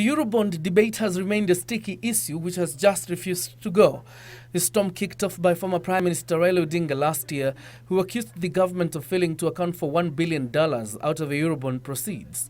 The Eurobond debate has remained a sticky issue which has just refused to go. The storm kicked off by former Prime Minister Raila Odinga last year, who accused the government of failing to account for $1 billion out of the Eurobond proceeds.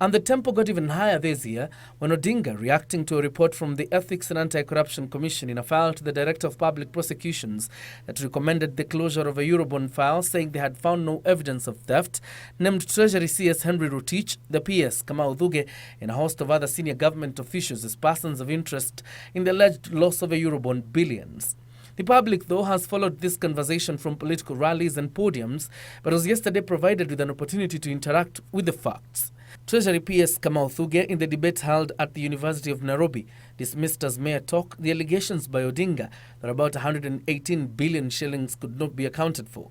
And the tempo got even higher this year when Odinga, reacting to a report from the Ethics and Anti-Corruption Commission in a file to the Director of Public Prosecutions that recommended the closure of a Eurobond file, saying they had found no evidence of theft, named Treasury CS Henry Rotich, the PS Kamau Thugge, and a host of other senior government officials as persons of interest in the alleged loss of a Eurobond billions. The public, though, has followed this conversation from political rallies and podiums, but was yesterday provided with an opportunity to interact with the facts. Treasury PS Kamau Thugge, in the debate held at the University of Nairobi, dismissed as mere talk the allegations by Odinga that about 118 billion shillings could not be accounted for.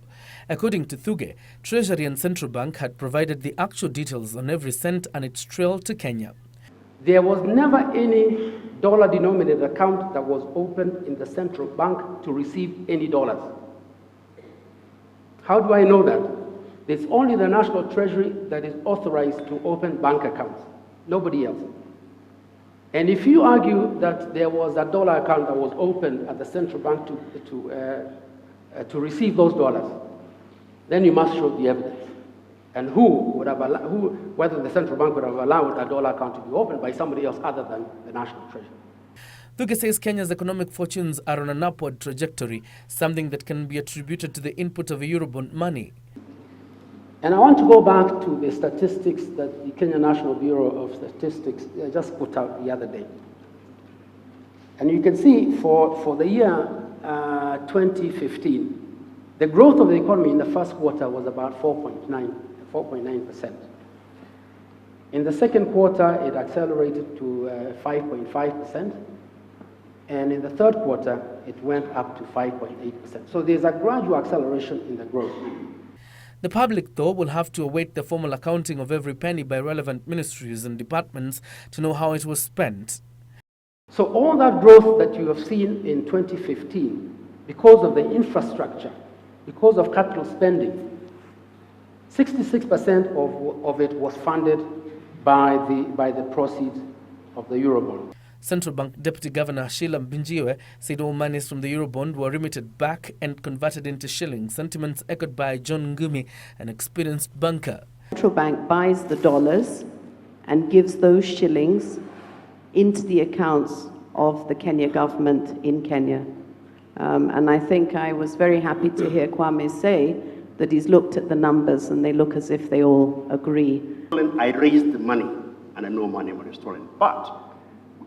According to Thugge, Treasury and Central Bank had provided the actual details on every cent and its trail to Kenya. There was never any dollar-denominated account that was opened in the central bank to receive any dollars. How do I know that? There's only the National Treasury that is authorized to open bank accounts, nobody else. And if you argue that there was a dollar account that was opened at the central bank to receive those dollars, then you must show the evidence. And whether the central bank would have allowed a dollar account to be opened by somebody else other than the National Treasury. Thugge says Kenya's economic fortunes are on an upward trajectory, something that can be attributed to the input of Eurobond money. And I want to go back to the statistics that the Kenya National Bureau of Statistics just put out the other day. And you can see for the year 2015, the growth of the economy in the first quarter was about 4.9%. In the second quarter, it accelerated to 5.5%. And in the third quarter, it went up to 5.8%. So there's a gradual acceleration in the growth. The public, though, will have to await the formal accounting of every penny by relevant ministries and departments to know how it was spent. So all that growth that you have seen in 2015, because of the infrastructure, because of capital spending, 66% of it was funded by the proceeds of the Eurobond. Central Bank Deputy Governor Sheila Mbinjiwe said all monies from the Eurobond were remitted back and converted into shillings, sentiments echoed by John Ngumi, an experienced banker. Central Bank buys the dollars and gives those shillings into the accounts of the Kenya government in Kenya. And I think I was very happy to hear Kwame say that he's looked at the numbers and they look as if they all agree. I raised the money and I know money was stolen, but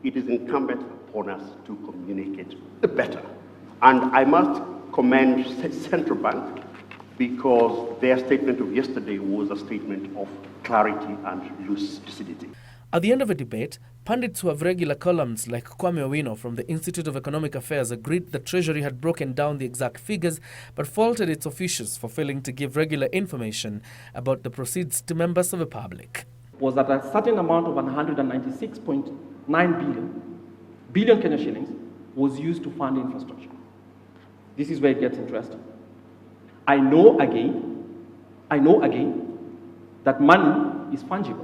it is incumbent upon us to communicate the better. And I must commend Central Bank because their statement of yesterday was a statement of clarity and lucidity. At the end of a debate, pundits who have regular columns like Kwame Owino from the Institute of Economic Affairs agreed the Treasury had broken down the exact figures but faulted its officials for failing to give regular information about the proceeds to members of the public. Was that a certain amount of 196.9 billion Kenya shillings was used to fund infrastructure. This is where it gets interesting. I know again that money is fungible.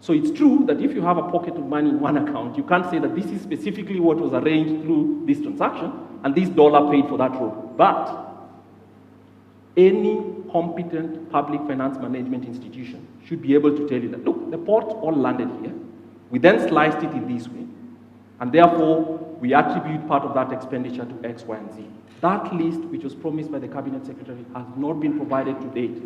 So it's true that if you have a pocket of money in one account, you can't say that this is specifically what was arranged through this transaction and this dollar paid for that road. But any competent public finance management institution should be able to tell you that, look, the port all landed here. We then sliced it in this way. And therefore, we attribute part of that expenditure to X, Y, and Z. That list, which was promised by the Cabinet Secretary, has not been provided to date.